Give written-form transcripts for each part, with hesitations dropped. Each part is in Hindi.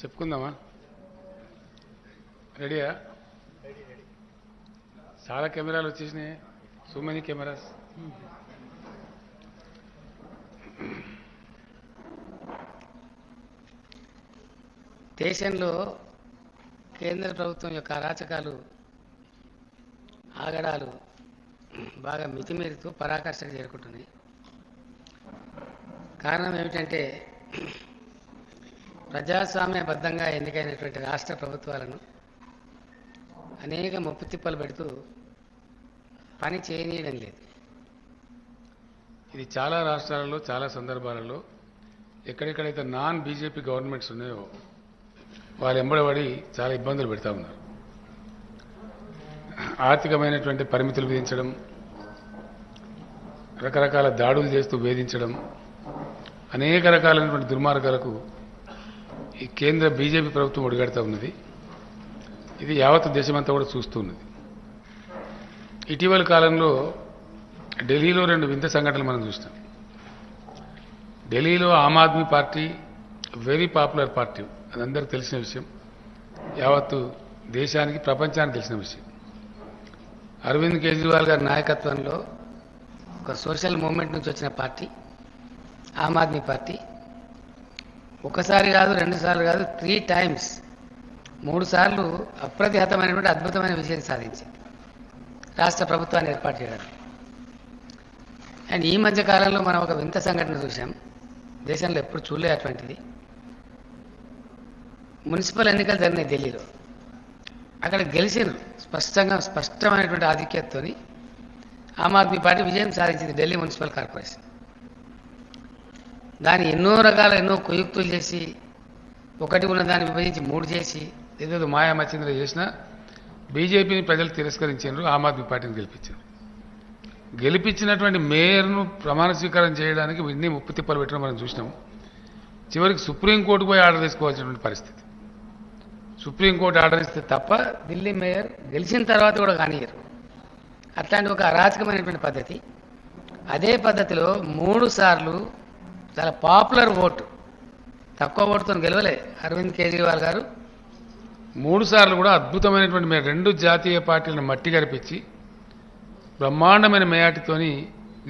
చెప్పుకుందామా? రెడీయా? చాలా కెమెరాలు వచ్చేసినాయి. So many cameras. దేశంలో కేంద్ర ప్రభుత్వం యొక్క అరాచకాలు ఆగడాలు బాగా మితిమీరుతూ పరాకాష్ఠకు చేరుకుంటున్నాయి. కారణం ఏమిటంటే ప్రజాస్వామ్యబద్ధంగా ఎన్నికైనటువంటి రాష్ట్ర ప్రభుత్వాలను అనేక ముప్పు తిప్పలు పెడుతూ పని చేయనీయడం లేదు. ఇది చాలా రాష్ట్రాలలో చాలా సందర్భాలలో ఎక్కడెక్కడైతే నాన్ బీజేపీ గవర్నమెంట్స్ ఉన్నాయో వాళ్ళు ఎంబడబడి చాలా ఇబ్బందులు పెడతా ఉన్నారు. ఆర్థికమైనటువంటి పరిమితులు విధించడం, రకరకాల దాడులు చేస్తూ వేధించడం, అనేక రకాలైనటువంటి దుర్మార్గాలకు ఈ కేంద్ర బీజేపీ ప్రభుత్వం ఒడిగడుతూ ఉన్నది. ఇది యావత్ దేశమంతా కూడా చూస్తున్నది. ఇటీవల కాలంలో ఢిల్లీలో 2 వింత సంఘటనలు మనం చూస్తాం. ఢిల్లీలో Aam Aadmi party very popular party, అది అందరికీ తెలిసిన విషయం, యావత్తు దేశానికి ప్రపంచానికి తెలిసిన విషయం. అరవింద్ కేజ్రీవాల్ గారి నాయకత్వంలో ఒక సోషల్ మూవ్మెంట్ నుంచి వచ్చిన పార్టీ ఆమ్ ఆద్మీ పార్టీ ఒకసారి కాదు, 2 సార్లు కాదు, 3 టైమ్స్ 3 సార్లు అప్రతిహతమైనటువంటి అద్భుతమైన విజయం సాధించింది రాష్ట్ర ప్రభుత్వాన్ని ఏర్పాటు చేయడానికి. అండ్ ఈ మధ్య కాలంలో మనం ఒక వింత సంఘటన చూసాం, దేశంలో ఎప్పుడు చూడలే అటువంటిది. మున్సిపల్ ఎన్నికలు జరిగినాయి ఢిల్లీలో. అక్కడ గెలిచిన స్పష్టమైనటువంటి ఆధిక్యతతో ఆమ్ ఆద్మీ పార్టీ విజయం సాధించింది ఢిల్లీ మున్సిపల్ కార్పొరేషన్. దాన్ని ఎన్నో కుయుక్తులు చేసి, ఒకటి ఉన్న దాన్ని విభజించి 3 చేసి, ఏదేదో మాయా మచ్చింద్ర చేసినా బీజేపీని ప్రజలు తిరస్కరించారు, ఆమ్ ఆద్మీ పార్టీని గెలిపించారు. గెలిపించినటువంటి మేయర్ను ప్రమాణ స్వీకారం చేయడానికి ఇన్ని ముప్పు తిప్పలు పెట్టడం మనం చూసినాం. చివరికి సుప్రీంకోర్టుకు పోయి ఆర్డర్ తీసుకోవాల్సినటువంటి పరిస్థితి. సుప్రీంకోర్టు ఆర్డర్ ఇస్తే తప్ప ఢిల్లీ మేయర్ గెలిచిన తర్వాత కూడా కానియరు. అట్లాంటి ఒక అరాచకమైనటువంటి పద్ధతి. అదే పద్ధతిలో 3 సార్లు చాలా పాపులర్ ఓటు, తక్కువ ఓటుతో గెలవలే అరవింద్ కేజ్రీవాల్ గారు. 3 సార్లు కూడా అద్భుతమైనటువంటి 2 జాతీయ పార్టీలను మట్టి గరిపించి బ్రహ్మాండమైన మేయాటితోని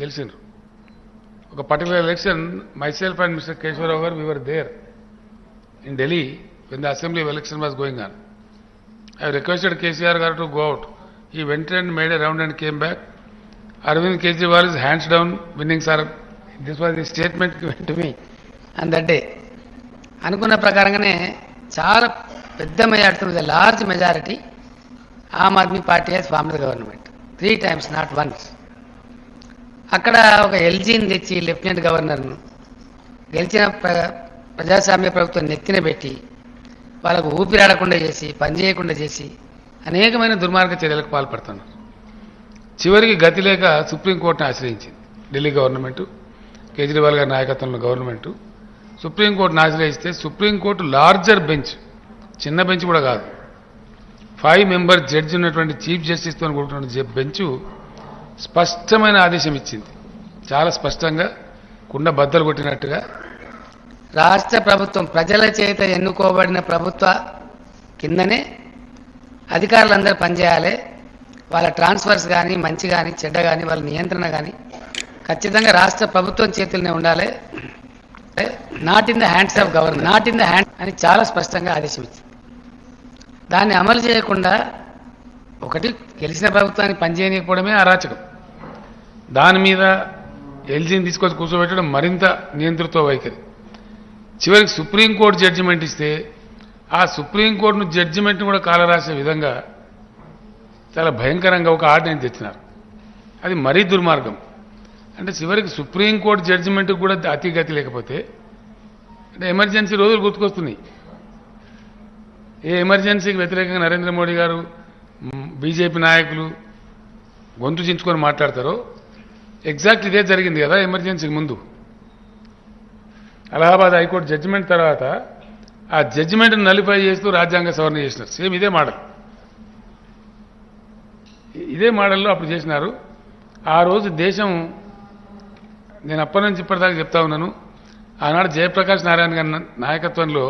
గెలిచిండ్రు. ఒక particular election, myself and Mr. Keshwaraw garu, we were there in Delhi when the assembly election was going on. I requested KCR garu to go out. He went and made a round and came back. Arvind Kejriwal is hands down winning, sir. This was the statement given to me on that day. అనుకున్న ప్రకారంగానే చాలా పెద్ద majority, large majority Aam Aadmi Party has formed the government 3 times, not once. అక్కడ ఒక ఎల్జీని తెచ్చి లెఫ్టినెంట్ గవర్నర్ను గెలిచిన ప్రజాస్వామ్య ప్రభుత్వం నెత్తిన పెట్టి వాళ్ళకు ఊపిరాడకుండా చేసి, పనిచేయకుండా చేసి అనేకమైన దుర్మార్గ చర్యలకు పాల్పడుతున్నారు. చివరికి గతి లేక సుప్రీంకోర్టును ఆశ్రయించింది ఢిల్లీ గవర్నమెంటు, కేజ్రీవాల్ గారి నాయకత్వంలో గవర్నమెంటు. సుప్రీంకోర్టును ఆశ్రయిస్తే సుప్రీంకోర్టు లార్జర్ బెంచ్, చిన్న బెంచ్ కూడా కాదు, 5 మెంబర్ జడ్జి ఉన్నటువంటి చీఫ్ జస్టిస్తో కూడుకున్న బెంచ్ స్పష్టమైన ఆదేశం ఇచ్చింది. చాలా స్పష్టంగా కుండ బద్దలు కొట్టినట్టుగా రాష్ట్ర ప్రభుత్వం ప్రజల చేత ఎన్నుకోబడిన ప్రభుత్వ కిందనే అధికారులందరూ పనిచేయాలి. వాళ్ళ ట్రాన్స్ఫర్స్ కానీ, మంచి కానీ, చెడ్డ కానీ, వాళ్ళ నియంత్రణ కానీ ఖచ్చితంగా రాష్ట్ర ప్రభుత్వం చేతుల్లోనే ఉండాలి. Not in the hands of governor, not in the hand అని చాలా స్పష్టంగా ఆదేశం ఇచ్చింది. దాన్ని అమలు చేయకుండా ఒకటి గెలిచిన ప్రభుత్వాన్ని పనిచేయకపోవడమే అరాచకం. దాని మీద ఎల్జీని తీసుకొచ్చి కూర్చోబెట్టడం మరింత నియంతృత్వ వైఖరి. చివరికి సుప్రీంకోర్టు జడ్జిమెంట్ ఇస్తే ఆ సుప్రీంకోర్టును జడ్జిమెంట్ను కూడా కాలరాసే విధంగా చాలా భయంకరంగా ఒక ఆర్డినెన్స్ తెచ్చినారు. అది మరీ దుర్మార్గం. అంటే చివరికి సుప్రీంకోర్టు జడ్జిమెంట్కి కూడా అతిగతి లేకపోతే అంటే ఎమర్జెన్సీ రోజులు గుర్తుకొస్తున్నాయి. ఏ ఎమర్జెన్సీకి వ్యతిరేకంగా నరేంద్ర మోడీ గారు, బీజేపీ నాయకులు గొంతు చించుకొని మాట్లాడతారో ఎగ్జాక్ట్ ఇదే జరిగింది కదా ఎమర్జెన్సీకి ముందు. అలహాబాద్ హైకోర్టు జడ్జిమెంట్ తర్వాత ఆ జడ్జిమెంట్ను నలిఫై చేస్తూ రాజ్యాంగ సవరణ చేసినారు. సేమ్ ఇదే మోడల్, ఇదే మోడల్లో అప్పుడు చేసినారు. ఆ రోజు దేశం, నేను అప్పటి నుంచి ఇప్పటిదాకా చెప్తా ఉన్నాను, ఆనాడు జయప్రకాష్ నారాయణ గారి నాయకత్వంలో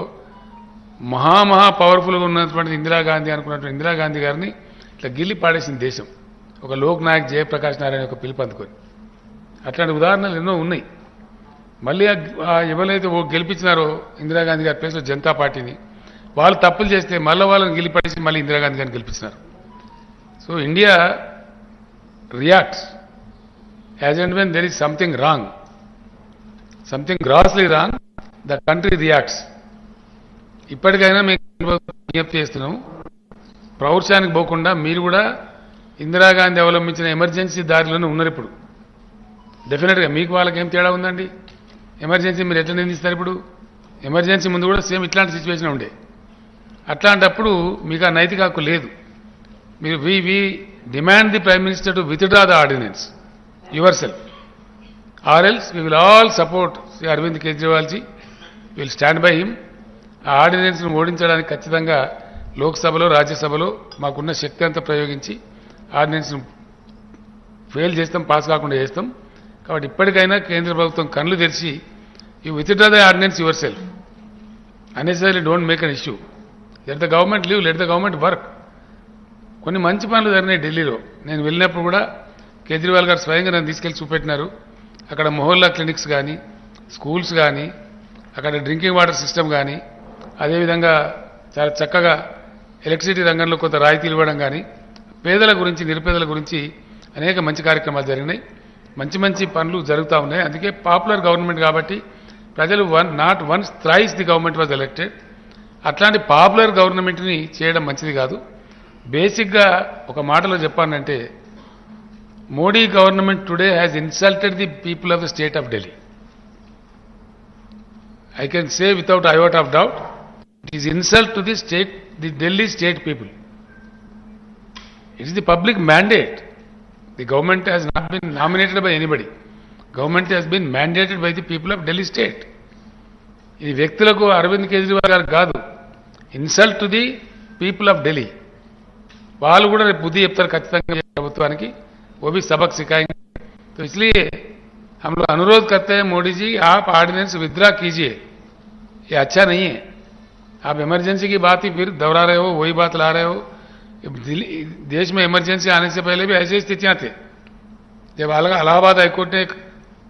మహా పవర్ఫుల్గా ఉన్నటువంటి ఇందిరాగాంధీ అనుకున్నటువంటి ఇందిరాగాంధీ గారిని ఇట్లా గిల్లి పాడేసింది దేశం, ఒక లోక్ నాయక్ జయప్రకాష్ నారాయణ ఒక పిలుపు అందుకొని. అట్లాంటి ఉదాహరణలు ఎన్నో ఉన్నాయి. మళ్ళీ ఎవరైతే గెలిపించినారో ఇందిరాగాంధీ గారి ప్లేస్లో జనతా పార్టీని, వాళ్ళు తప్పులు చేస్తే మళ్ళీ వాళ్ళని గెలిపేసి మళ్ళీ ఇందిరాగాంధీ గారిని గెలిపించినారు. So India reacts as and when there is something wrong, something grossly wrong, the country reacts. ఇప్పటికైనా మీకు విజ్ఞప్తి చేస్తున్నాం, ప్రౌఢశానికి పోకుండా మీరు కూడా ఇందిరాగాంధీ అవలంబించిన ఎమర్జెన్సీ దారిలోనే ఉన్నారు. ఇప్పుడు డెఫినెట్గా మీకు వాళ్ళకి ఏం తేడా ఉందండి? ఎమర్జెన్సీ మీరు ఎట్లా నిందిస్తారు? ఇప్పుడు ఎమర్జెన్సీ ముందు కూడా సేమ్ ఇట్లాంటి సిచ్యువేషన్ ఉండే. అట్లాంటప్పుడు మీకు ఆ నైతిక హక్కు లేదు. మీరు we demand the prime minister to withdraw the ordinance your self, or else we will all support Shri Arvind కేజ్రీవాల్జీ, will stand by him. ఆ ఆర్డినెన్స్ను ఓడించడానికి ఖచ్చితంగా లోక్సభలో రాజ్యసభలో మాకున్న శక్తి అంతా ప్రయోగించి ఆర్డినెన్స్ను ఫెయిల్ చేస్తాం, పాస్ కాకుండా చేస్తాం. కాబట్టి ఇప్పటికైనా కేంద్ర ప్రభుత్వం కళ్ళు తెరిచి you withdraw the ordinance yourself, unnecessary don't make an issue. Let the government leave, let the government work. కొన్ని మంచి పనులు జరిగినాయి ఢిల్లీలో. నేను వెళ్ళినప్పుడు కూడా కేజ్రీవాల్ గారు స్వయంగా నన్ను తీసుకెళ్లి చూపెట్టినారు. అక్కడ మొహల్లా క్లినిక్స్ కానీ, స్కూల్స్ కానీ, అక్కడ డ్రింకింగ్ వాటర్ సిస్టమ్ కానీ, అదేవిధంగా చాలా చక్కగా ఎలక్ట్రిసిటీ రంగంలో కొంత రాయితీలు ఇవ్వడం కానీ, పేదల గురించి నిరుపేదల గురించి అనేక మంచి కార్యక్రమాలు జరిగినాయి. మంచి మంచి పనులు జరుగుతూ ఉన్నాయి. అందుకే పాపులర్ గవర్నమెంట్ కాబట్టి ప్రజలు not once thrice the government was elected. అట్లాంటి పాపులర్ గవర్నమెంట్ని చేయడం మంచిది కాదు. బేసిక్గా ఒక మాటలో చెప్పానంటే, Modi government today has insulted the people of the state of Delhi. I can say without iota of doubt, it is insult to the state, the Delhi state people. It is the public mandate. The government has not been nominated by anybody. Government has been mandated by the people of Delhi state. ఇది వ్యక్తులకు అరవింద్ కేజ్రీవాల్ గారు కాదు, insult to the people of Delhi. వాళ్ళు కూడా రేపు బుద్ధి చెప్తారు ఖచ్చితంగా ప్రభుత్వానికి. वो भी सबक सिखाएंगे. तो इसलिए हम लोग अनुरोध करते हैं, मोदी जी आप ऑर्डिनेंस विथड्रा कीजिए, ये अच्छा नहीं है. आप इमरजेंसी की बात ही फिर दोहरा रहे हो, वही बात ला रहे हो. देश में इमरजेंसी आने से पहले भी ऐसी स्थितियां थे. जब इलाहाबाद हाईकोर्ट ने एक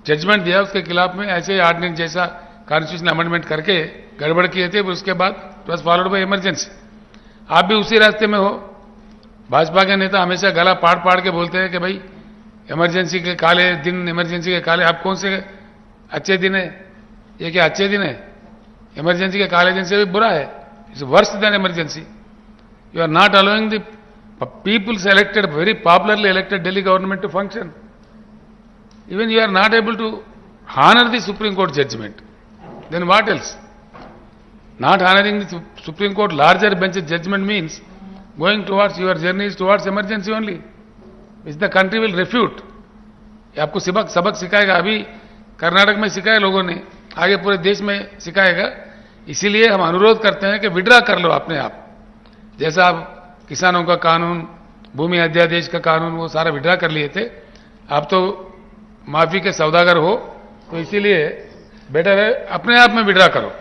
जजमेंट दिया, उसके खिलाफ में ऐसे ऑर्डिनेंस जैसा कॉन्स्टिट्यूशन अमेंडमेंट करके गड़बड़ किए थे. उसके बाद it was followed by emergency. आप भी उसी रास्ते में हो. भाजपा के नेता हमेशा गला पाड़ के बोलते हैं कि भाई इमरजेंसी के काले दिन, इमरजेंसी के काले. आप कौन से अच्छे दिन है? ये क्या अच्छे दिन है? इमरजेंसी के काले दिन से भी बुरा है. It's worse than emergency. You are not allowing the peoples elected, very popularly elected Delhi government to function. Even you are not able to honor the Supreme Court judgment. Then what else? Not honoring the Supreme Court larger bench judgment means going towards your journeys towards emergency only, which the country will refute. ये आपको सबक सिखाएगा. अभी कर्नाटक में सिखाया लोगों ने, आगे पूरे देश में सिखाएगा. इसीलिए हम अनुरोध करते हैं कि विड्रा कर लो अपने आप. जैसा आप किसानों का कानून, भूमि अध्यादेश का कानून, वो सारा विड्रा कर लिए थे. आप तो माफी के सौदागर हो, तो इसीलिए बेटर है अपने आप में विड्रा करो.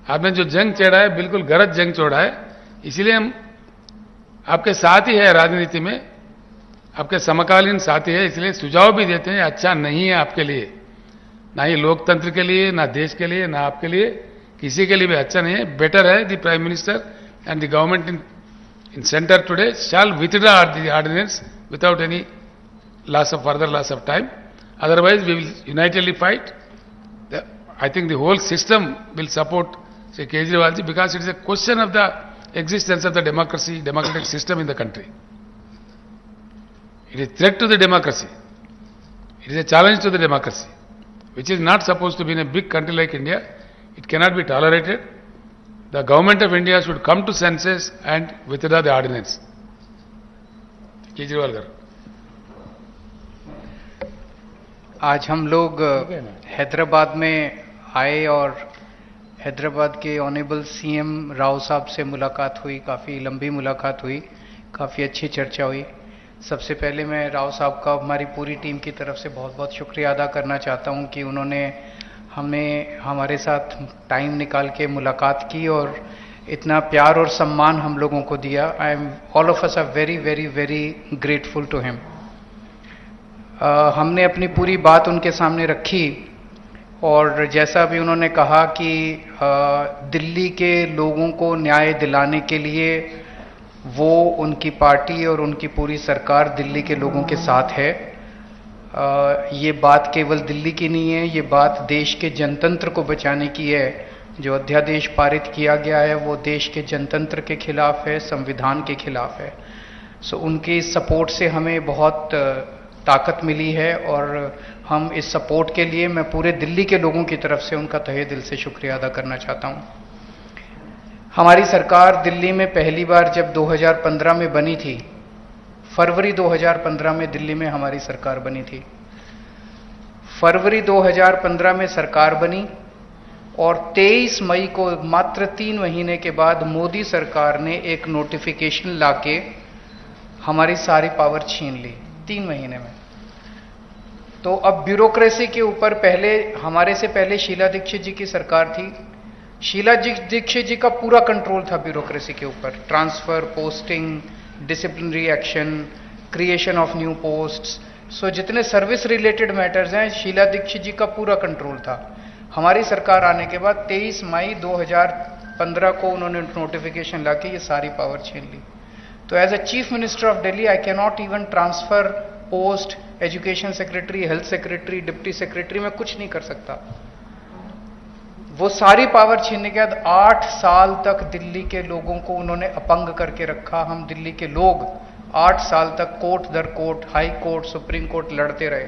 आपने जो जंग छेड़ा है बिल्कुल गलत जंग छोड़ा है. इसीलिए हम आपके साथ ही है, राजनीति में आपके समकालीन साथी है. इसलिए सुझाव भी देते हैं, अच्छा नहीं है आपके लिए, ना ही लोकतंत्र के लिए, ना देश के लिए, ना आपके लिए, किसी के लिए भी अच्छा नहीं है. बेटर है the prime minister and the government in centre today shall withdraw the ordinance without any further loss of time. Otherwise we will unitedly fight. I think the whole system will support Sri Kejriwal ji, because it is a question of the existence of the democratic system in the country. It is a threat to the democracy. It is a challenge to the democracy, which is not supposed to be in a big country like India. It cannot be tolerated. The government of India should come to senses and withdraw the ordinance. Kejriwal गाరు. आज हम लोग हैदराबाद में आए और हैदराबाद के ऑनेबल सीएम राव साहब से मुलाकात हुई. काफ़ी लंबी मुलाकात हुई, काफ़ी अच्छी चर्चा हुई. सबसे पहले मैं राव साहब का हमारी पूरी टीम की तरफ से बहुत बहुत शुक्रिया अदा करना चाहता हूं कि उन्होंने हमें हमारे साथ टाइम निकाल के मुलाकात की और इतना प्यार और सम्मान हम लोगों को दिया। I am all of us are very very very grateful to him. हमने अपनी पूरी बात उनके सामने रखी और जैसा भी उन्होंने कहा कि दिल्ली के लोगों को न्याय दिलाने के लिए वो, उनकी पार्टी और उनकी पूरी सरकार दिल्ली के लोगों के साथ है। ये बात केवल दिल्ली की नहीं है, ये बात देश के जनतंत्र को बचाने की है। जो अध्यादेश पारित किया गया है वो देश के जनतंत्र के खिलाफ है, संविधान के खिलाफ है। सो उनकी सपोर्ट से हमें बहुत ताकत मिली है और हम इस सपोर्ट के लिए मैं पूरे दिल्ली के लोगों की तरफ से उनका तहे दिल से शुक्रिया अदा करना चाहता हूं। हमारी सरकार दिल्ली में पहली बार जब 2015 में बनी थी, फरवरी 2015 में दिल्ली में हमारी सरकार बनी थी। फरवरी 2015 में सरकार बनी और 23 मई को, मात्र 3 महीने के बाद, मोदी सरकार ने एक नोटिफिकेशन लाके हमारी सारी पावर छीन ली 3 महीने में। तो अब ब्यूरोक्रेसी के ऊपर, पहले हमारे से पहले शीला दीक्षित जी की सरकार थी। शीला दीक्षित जी का पूरा कंट्रोल था ब्यूरोक्रेसी के ऊपर, transfer, posting, disciplinary action, creation of new posts. So जितने सर्विस रिलेटेड मैटर्स हैं, शीला दीक्षित जी का पूरा कंट्रोल था। हमारी सरकार आने के बाद 23 मई 2015 को उन्होंने नोटिफिकेशन लाके ये सारी पावर छीन ली। तो as a chief minister of Delhi I can not even transfer post, education secretary, health secretary, deputy secretary, मैं कुछ नहीं कर सकता। वो सारी पावर छीनने के बाद 8 साल तक दिल्ली के लोगों को उन्होंने अपंग करके रखा। हम दिल्ली के लोग 8 साल तक कोर्ट दर court, high court, supreme court लड़ते रहे।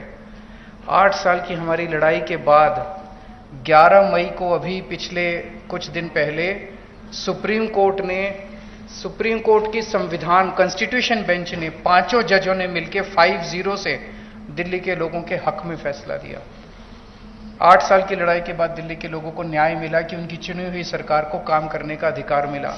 8 साल की हमारी लड़ाई के बाद 11 मई को, अभी पिछले कुछ दिन पहले, सुप्रीम कोर्ट की संविधान कॉन्स्टिट्यूशन बेंच ने, 5 जजों ने मिलकर 5-0 से दिल्ली के लोगों के हक में फैसला दिया। 8 साल की लड़ाई के बाद दिल्ली के लोगों को न्याय मिला कि उनकी चुनी हुई सरकार को काम करने का अधिकार मिला।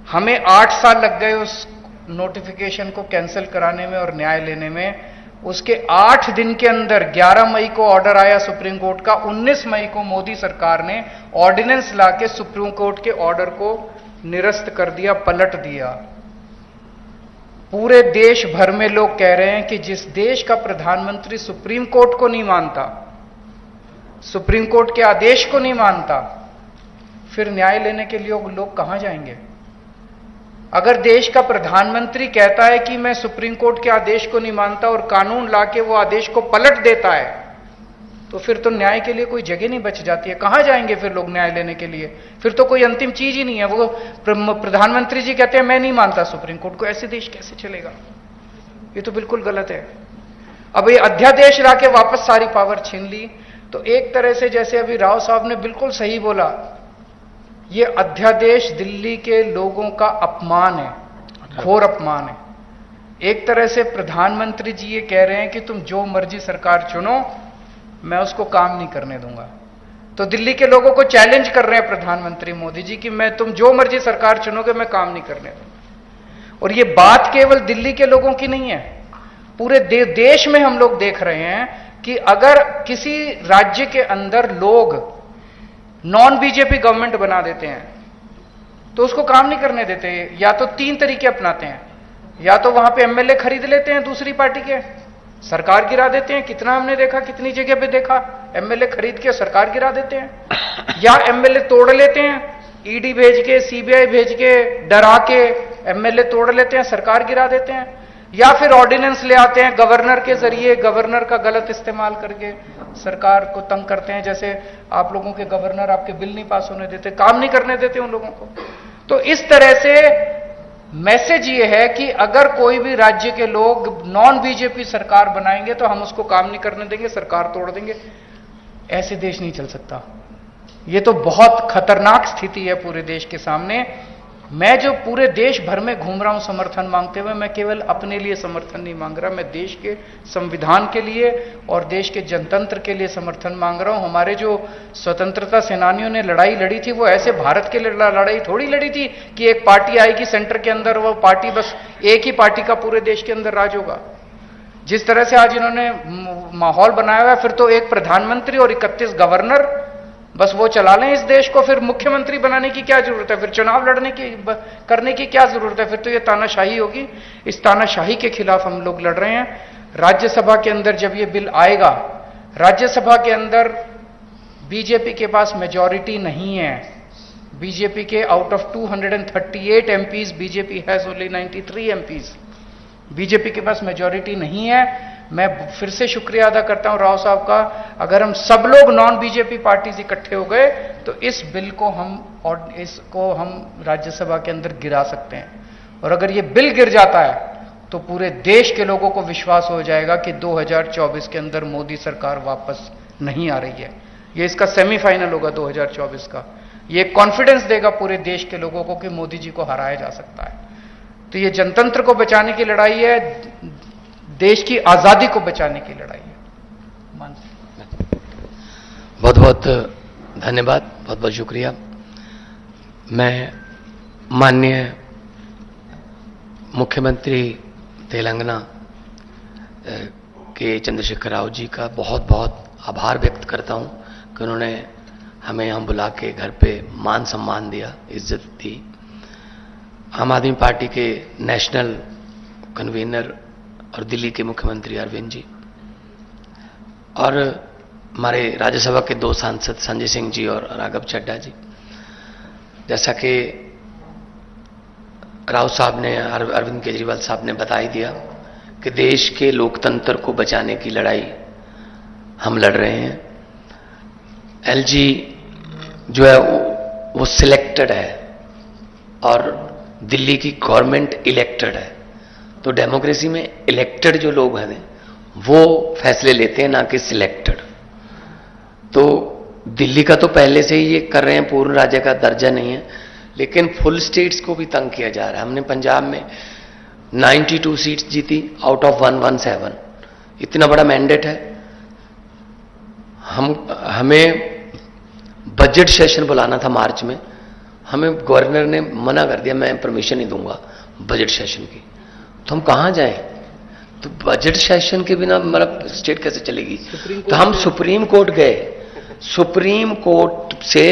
हमें 8 साल लग गए उस नोटिफिकेशन को कैंसिल कराने में और न्याय लेने में। उसके 8 दिन के अंदर 11 मई को ऑर्डर आया सुप्रीम कोर्ट का। 19 मई को मोदी सरकार ने ऑर्डिनेंस लाके सुप्रीम कोर्ट के ऑर्डर को निरस्त कर दिया, पलट दिया। पूरे देश भर में लोग कह रहे हैं कि जिस देश का प्रधानमंत्री सुप्रीम कोर्ट को नहीं मानता, सुप्रीम कोर्ट के आदेश को नहीं मानता, फिर न्याय लेने के लिए लोग कहां जाएंगे? अगर देश का प्रधानमंत्री कहता है कि मैं सुप्रीम कोर्ट के आदेश को नहीं मानता और कानून लाके वो आदेश को पलट देता है, तो फिर तो न्याय के लिए कोई जगह नहीं बच जाती है। कहां जाएंगे फिर लोग न्याय लेने के लिए? फिर तो कोई अंतिम चीज ही नहीं है। वो प्रधानमंत्री जी कहते हैं मैं नहीं मानता सुप्रीम कोर्ट को, ऐसे देश कैसे चलेगा? ये तो बिल्कुल गलत है। अब ये अध्यादेश लाके वापस सारी पावर छीन ली। तो एक तरह से, जैसे अभी राव साहब ने बिल्कुल सही बोला, ये अध्यादेश दिल्ली के लोगों का अपमान है, घोर अपमान है। एक तरह से प्रधानमंत्री जी ये कह रहे हैं कि तुम जो मर्जी सरकार चुनो, मैं उसको काम नहीं करने दूंगा। तो दिल्ली के लोगों को चैलेंज कर रहे हैं प्रधानमंत्री मोदी जी कि तुम जो मर्जी सरकार चुनोगे, मैं काम नहीं करने दूंगा। और ये बात केवल दिल्ली के लोगों की नहीं है, पूरे देश में हम लोग देख रहे हैं कि अगर किसी राज्य के अंदर लोग नॉन बीजेपी गवर्नमेंट बना देते हैं तो उसको काम नहीं करने देते। या तो 3 तरीके अपनाते हैं, या तो वहां पे एमएलए खरीद लेते हैं दूसरी पार्टी के, सरकार गिरा देते हैं। कितना हमने देखा, कितनी जगह पे देखा, एमएलए खरीद के सरकार गिरा देते हैं। या एमएलए तोड़ लेते हैं, ईडी भेज के, सीबीआई भेज के, डरा के एमएलए तोड़ लेते हैं, सरकार गिरा देते हैं। या फिर ऑर्डिनेंस ले आते हैं गवर्नर के जरिए, गवर्नर का गलत इस्तेमाल करके सरकार को तंग करते हैं। जैसे आप लोगों के गवर्नर आपके बिल नहीं पास होने देते, काम नहीं करने देते उन लोगों को। तो इस तरह से मैसेज ये है कि अगर कोई भी राज्य के लोग नॉन बीजेपी सरकार बनाएंगे तो हम उसको काम नहीं करने देंगे, सरकार तोड़ देंगे। ऐसे देश नहीं चल सकता। ये तो बहुत खतरनाक स्थिति है पूरे देश के सामने। मैं जो पूरे देश भर में घूम रहा हूं समर्थन मांगते हुए, मैं केवल अपने लिए समर्थन नहीं मांग रहा, मैं देश के संविधान के लिए और देश के जनतंत्र के लिए समर्थन मांग रहा हूं। हमारे जो स्वतंत्रता सेनानियों ने लड़ाई लड़ी थी, वो ऐसे भारत के लिए लड़ाई थोड़ी लड़ी थी कि एक पार्टी आएगी सेंटर के अंदर, वो पार्टी बस एक ही पार्टी का पूरे देश के अंदर राज होगा। जिस तरह से आज इन्होंने माहौल बनाया हुआ है, फिर तो एक प्रधानमंत्री और 31 गवर्नर बस वो चला लें इस देश को, फिर मुख्यमंत्री बनाने की क्या जरूरत है, फिर चुनाव लड़ने की करने की क्या जरूरत है, फिर तो ये तानाशाही होगी। इस तानाशाही के खिलाफ हम लोग लड़ रहे हैं। राज्यसभा के अंदर जब ये बिल आएगा, राज्यसभा के अंदर बीजेपी के पास मेजॉरिटी नहीं है। बीजेपी के out of 238 MPs, BJP has only 93 MPs. BJP के पास मेजॉरिटी नहीं है। मैं फिर से शुक्रिया अदा करता हूं राव साहब का। अगर हम सब लोग नॉन बीजेपी पार्टीज इकट्ठे हो गए तो इस बिल को हम राज्यसभा के अंदर गिरा सकते हैं। और अगर ये बिल गिर जाता है तो पूरे देश के लोगों को विश्वास हो जाएगा कि 2024 के अंदर मोदी सरकार वापस नहीं आ रही है। ये इसका सेमीफाइनल होगा 2024 का। ये कॉन्फिडेंस देगा पूरे देश के लोगों को कि मोदी जी को हराया जा सकता है। तो ये जनतंत्र को बचाने की लड़ाई है, देश की आजादी को बचाने की लड़ाई है। बहुत बहुत धन्यवाद, बहुत बहुत शुक्रिया। मैं माननीय मुख्यमंत्री तेलंगाना के चंद्रशेखर राव जी का बहुत बहुत आभार व्यक्त करता हूं कि उन्होंने हमें यहाँ बुला के घर पे मान सम्मान दिया, इज्जत दी। आम आदमी पार्टी के नेशनल कन्वीनर और दिल्ली के मुख्यमंत्री अरविंद जी और हमारे राज्यसभा के 2 सांसद संजय सिंह जी और राघव चड्ढा जी, जैसा कि राव साहब ने, अरविंद केजरीवाल साहब ने बता ही दिया कि देश के लोकतंत्र को बचाने की लड़ाई हम लड़ रहे हैं। एलजी जो है वो सिलेक्टेड है और दिल्ली की गवर्नमेंट इलेक्टेड है। तो डेमोक्रेसी में इलेक्टेड जो लोग हैं वो फैसले लेते हैं, ना कि सिलेक्टेड। तो दिल्ली का तो पहले से ही ये कर रहे हैं, पूर्ण राज्य का दर्जा नहीं है, लेकिन फुल स्टेट्स को भी तंग किया जा रहा है। हमने पंजाब में 92 सीट्स जीती आउट ऑफ 117। इतना बड़ा मैंडेट है। हमें बजट सेशन बुलाना था मार्च में, हमें गवर्नर ने मना कर दिया, मैं परमिशन नहीं दूंगा बजट सेशन की। तो हम कहां जाएं? तो बजट सेशन के बिना मतलब स्टेट कैसे चलेगी? तो हम सुप्रीम कोर्ट गए। सुप्रीम कोर्ट से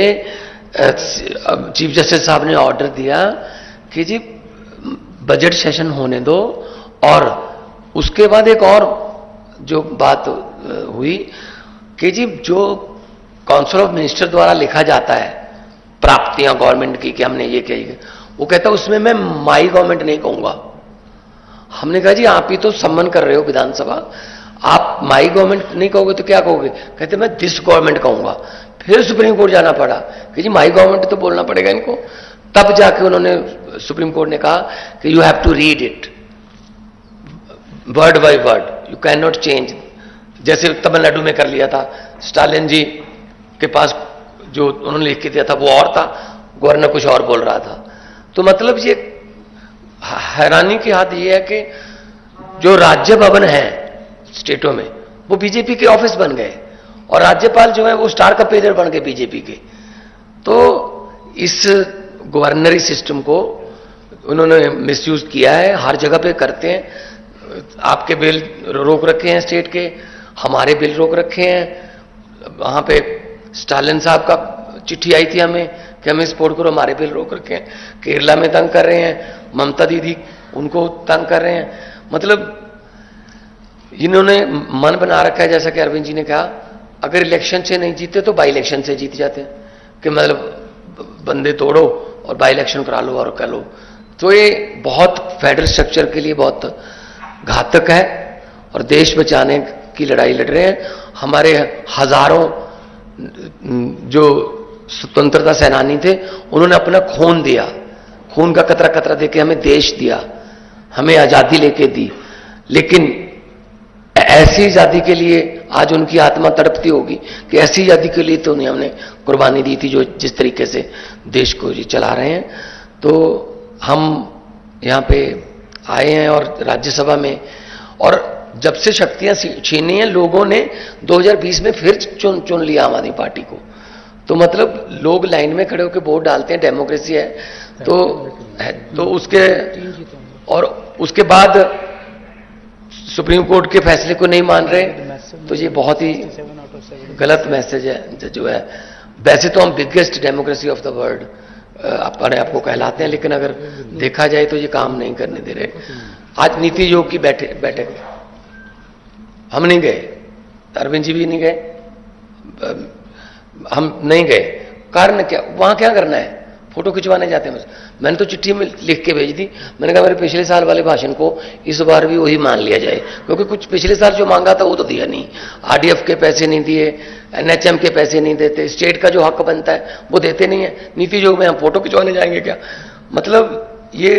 चीफ जस्टिस साहब ने ऑर्डर दिया कि जी बजट सेशन होने दो। और उसके बाद एक और जो बात हुई कि जी जो काउंसिल ऑफ मिनिस्टर द्वारा लिखा जाता है प्राप्तियां गवर्नमेंट की कि हमने ये किया, वो कहता है उसमें मैं माई गवर्नमेंट नहीं कहूंगा। हमने कहा जी आप ही तो सम्मान कर रहे हो विधानसभा, आप माई गवर्नमेंट नहीं कहोगे तो क्या कहोगे? कहते मैं दिस गवर्नमेंट कहूंगा। फिर सुप्रीम कोर्ट जाना पड़ा कि जी माई गवर्नमेंट तो बोलना पड़ेगा इनको। तब जाके उन्होंने, सुप्रीम कोर्ट ने कहा कि you have to read it word by word, you can not change. जैसे तमिलनाडु में कर लिया था, स्टालिन जी के पास जो उन्होंने लिख के दिया था वो और था, गवर्नर कुछ और बोल रहा था। तो मतलब ये हैरानी की हद ये है कि जो राज्य भवन है स्टेटों में वो बीजेपी के ऑफिस बन गए और राज्यपाल जो है वो स्टार कपेलर बन गए बीजेपी के। तो इस गवर्नरी सिस्टम को उन्होंने मिसयूज किया है, हर जगह पे करते हैं। आपके बिल रोक रखे हैं स्टेट के, हमारे बिल रोक रखे हैं। वहां पे स्टालिन साहब का चिट्ठी आई थी हमें कि हमें सपोर्ट करो, हमारे बिल रोक रखे हैं। केरला में तंग कर रहे हैं, ममता दीदी उनको तंग कर रहे हैं। मतलब इन्होंने मन बना रखा है, जैसा कि अरविंद जी ने कहा, अगर इलेक्शन से नहीं जीते तो बाई इलेक्शन से जीत जाते हैं कि मतलब बंदे तोड़ो और बाई इलेक्शन करा लो और कर लो। तो ये बहुत फेडरल स्ट्रक्चर के लिए बहुत घातक है और देश बचाने की लड़ाई लड़ रहे हैं। हमारे हजारों जो स्वतंत्रता सेनानी थे उन्होंने अपना खून दिया, खून का कतरा कतरा देके हमें देश दिया, हमें आजादी लेके दी। लेकिन ऐसी आजादी के लिए आज उनकी आत्मा तड़पती होगी कि ऐसी आजादी के लिए तो नहीं हमने कुर्बानी दी थी जो जिस तरीके से देश को जी चला रहे हैं। तो हम यहां पे आए हैं और राज्यसभा में, और जब से शक्तियां छीनी हैं लोगों ने 2020 में फिर चुन लिया आम आदमी पार्टी को। तो मतलब लोग लाइन में खड़े होकर वोट डालते हैं, डेमोक्रेसी है। तो उसके बाद सुप्रीम कोर्ट के फैसले को नहीं मान रहे, तो ये बहुत ही गलत मैसेज है जो है वैसे तो हम biggest democracy of the world अपने आपको कहलाते हैं, लेकिन अगर देखा जाए तो ये काम नहीं करने दे रहे। आज नीति आयोग की बैठक हम नहीं गए, अरविंद जी भी नहीं गए, हम नहीं गए। कारण क्या, वहां क्या करना है, फोटो खिंचवाने जाते हैं बस। मैंने तो चिट्ठी में लिख के भेज दी, मैंने कहा मेरे पिछले साल वाले भाषण को इस बार भी वही मान लिया जाए, क्योंकि कुछ पिछले साल जो मांगा था वो तो दिया नहीं। आरडीएफ के पैसे नहीं दिए, एनएचएम के पैसे नहीं देते, स्टेट का जो हक बनता है वो देते नहीं है। नीति आयोग में हम फोटो खिंचवाने जाएंगे क्या? मतलब ये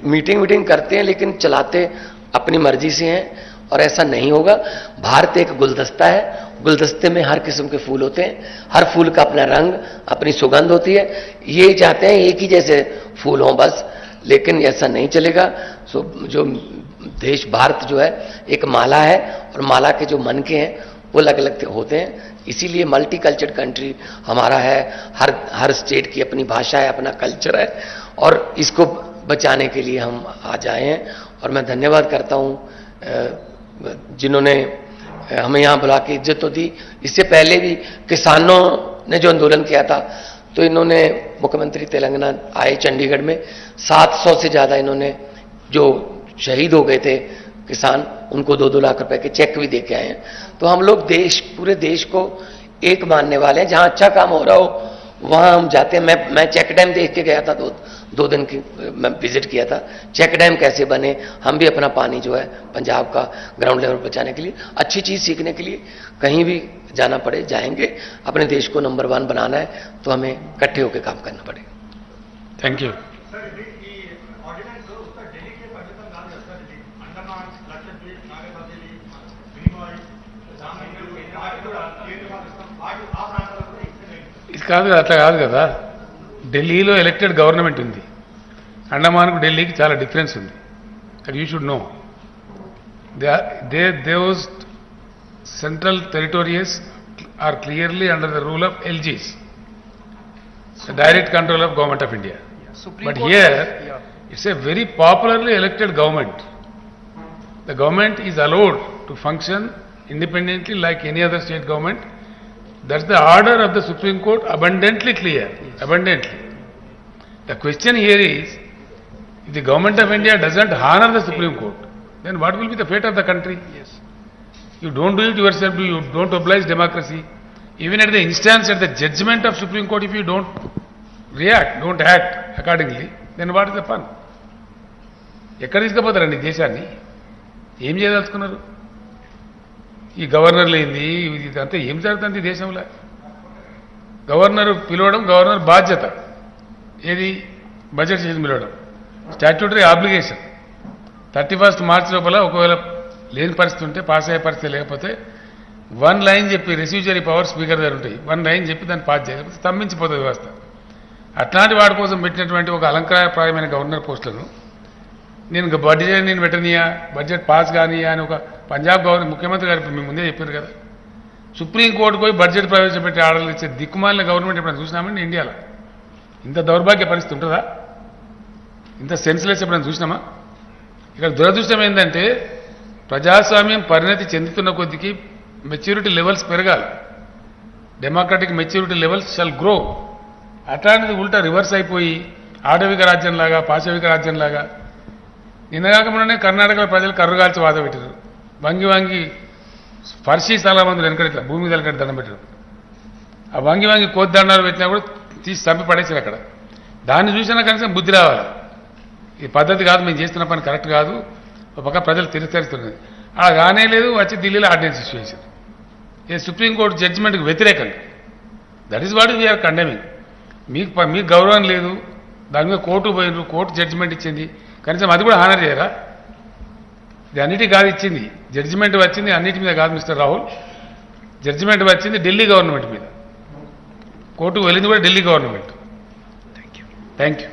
मीटिंग करते हैं लेकिन चलाते अपनी मर्जी से हैं, और ऐसा नहीं होगा। भारत एक गुलदस्ता है, गुलदस्ते में हर किस्म के फूल होते हैं, हर फूल का अपना रंग, अपनी सुगंध होती है। ये चाहते हैं एक ही जैसे फूल हों बस, लेकिन ऐसा नहीं चलेगा। सो जो देश भारत जो है एक माला है, और माला के जो मन के हैं वो अलग अलग होते हैं। इसीलिए मल्टी कल्चर कंट्री हमारा है, हर स्टेट की अपनी भाषा है, अपना कल्चर है, और इसको बचाने के लिए हम आज आए हैं। और मैं धन्यवाद करता हूं जिन्होंने हमें यहां बुला के इज्जत तो दी। इससे पहले भी किसानों ने जो आंदोलन किया था, तो इन्होंने मुख्यमंत्री तेलंगाना आए चंडीगढ़ में, 700 से ज्यादा इन्होंने जो शहीद हो गए थे किसान, उनको 2-2 लाख रुपए के चेक भी दे के आए हैं। तो हम लोग पूरे देश को एक मानने वाले हैं। जहां अच्छा काम हो रहा हो वहां हम जाते हैं। मैं चेक डैम देख के गया था, 2 दिन की मैं विजिट किया था। चेक डैम कैसे बने, हम भी अपना पानी जो है पंजाब का ग्राउंड लेवल पर बचाने के लिए, अच्छी चीज सीखने के लिए कहीं भी जाना पड़े जाएंगे। अपने देश को नंबर 1 बनाना है तो हमें इकट्ठे होकर काम करना पड़ेगा। Thank you. ఇది కాదు కదా, అట్లా కాదు కదా. ఢిల్లీలో ఎలక్టెడ్ గవర్నమెంట్ ఉంది, అండమాన్కు ఢిల్లీకి చాలా డిఫరెన్స్ ఉంది. That you should know. Those central territories are clearly under the rule of LGs, direct control of government of India. But here it's a very popularly elected government. The government is allowed to function independently like any other state government. That's the order of the Supreme Court, abundantly clear. Abundantly. The question here is, if the government of India doesn't honor the Supreme Court, then what will be the fate of the country? Yes. You don't do it yourself, you don't oblige democracy. Even at the instance, at the judgment of Supreme Court, if you don't react, don't act accordingly, then what is the fun? ఎక్కడ తీసుకుపోతారండి దేశాన్ని? ఏం చేయదలుచుకున్నారు? ఈ గవర్నర్లు ఏంది, ఇదంతా ఏం జరుగుతుంది దేశంలో? గవర్నర్ పిలవడం గవర్నర్ బాధ్యత. ఏది? బడ్జెట్ సెషన్ పిలవడం స్టాట్యూటరీ ఆబ్లిగేషన్. 31 మార్చి లోపల ఒకవేళ లేని పరిస్థితి ఉంటే, పాస్ అయ్యే పరిస్థితి లేకపోతే 1 లైన్ చెప్పి, రెస్యూజరీ పవర్ స్పీకర్ దగ్గర ఉంటాయి, 1 లైన్ చెప్పి దాన్ని పాస్ చేయకపోతే స్తంభించిపోతుంది వ్యవస్థ. అట్లాంటి వాడి కోసం పెట్టినటువంటి ఒక అలంకారప్రాయమైన గవర్నర్ పోస్టులను నేను పెట్టనియా, బడ్జెట్ పాస్ కానియా అని ఒక పంజాబ్ గవర్నర్ ముఖ్యమంత్రి గారు మేము ముందే చెప్పారు కదా. సుప్రీంకోర్టుకు పోయి బడ్జెట్ ప్రవేశపెట్టి ఆర్డర్లు ఇచ్చే దిక్కుమాలిన గవర్నమెంట్ ఎప్పుడైనా చూసినామండి ఇండియాలో? ఇంత దౌర్భాగ్య పరిస్థితి ఉంటుందా? ఇంత సెన్స్లెస్ ఎప్పుడైనా చూసినామా? ఇక్కడ దురదృష్టం ఏంటంటే, ప్రజాస్వామ్యం పరిణతి చెందుతున్న కొద్దికి మెచ్యూరిటీ లెవెల్స్ పెరగాలి. Democratic maturity levels shall grow. అట్లాంటిది ఉల్టా రివర్స్ అయిపోయి ఆటవిక రాజ్యంలాగా, పాశవిక రాజ్యంలాగా. నిన్నగాక మొన్ననే కర్ణాటకలో ప్రజలు కర్రుగాల్చి వాద పెట్టారు. వంగి ఫర్షీ స్థలమందులు వెనకడ ఇట్లా భూమి మీద వెనకడ దండం పెట్టారు. ఆ వంగి కోద్దండాలు పెట్టినా కూడా తీసి చంపి పడేసారు అక్కడ. దాన్ని చూసినా కనీసం బుద్ధి రావాలి. ఈ పద్ధతి కాదు, మేము చేస్తున్న పని కరెక్ట్ కాదు, ఒక పక్క ప్రజలు తిరస్కరిస్తున్నది. అలా కానే లేదు, వచ్చి ఢిల్లీలో ఆర్డినెన్స్ ఇష్యూ చేశారు. ఇది సుప్రీంకోర్టు జడ్జిమెంట్కి వ్యతిరేకంగా. That is what we are condemning. మీకు గౌరవం లేదు, దాని మీద కోర్టు పోయినారు, కోర్టు జడ్జిమెంట్ ఇచ్చింది, కనీసం అది కూడా హానర్ చేయరా? ఇది అన్నిటి కాదు ఇచ్చింది, జడ్జిమెంట్ వచ్చింది అన్నిటి మీద కాదు మిస్టర్ రాహుల్. జడ్జిమెంట్ వచ్చింది ఢిల్లీ గవర్నమెంట్ మీద, కోర్టుకు వెళ్ళింది కూడా ఢిల్లీ గవర్నమెంట్. Thank you.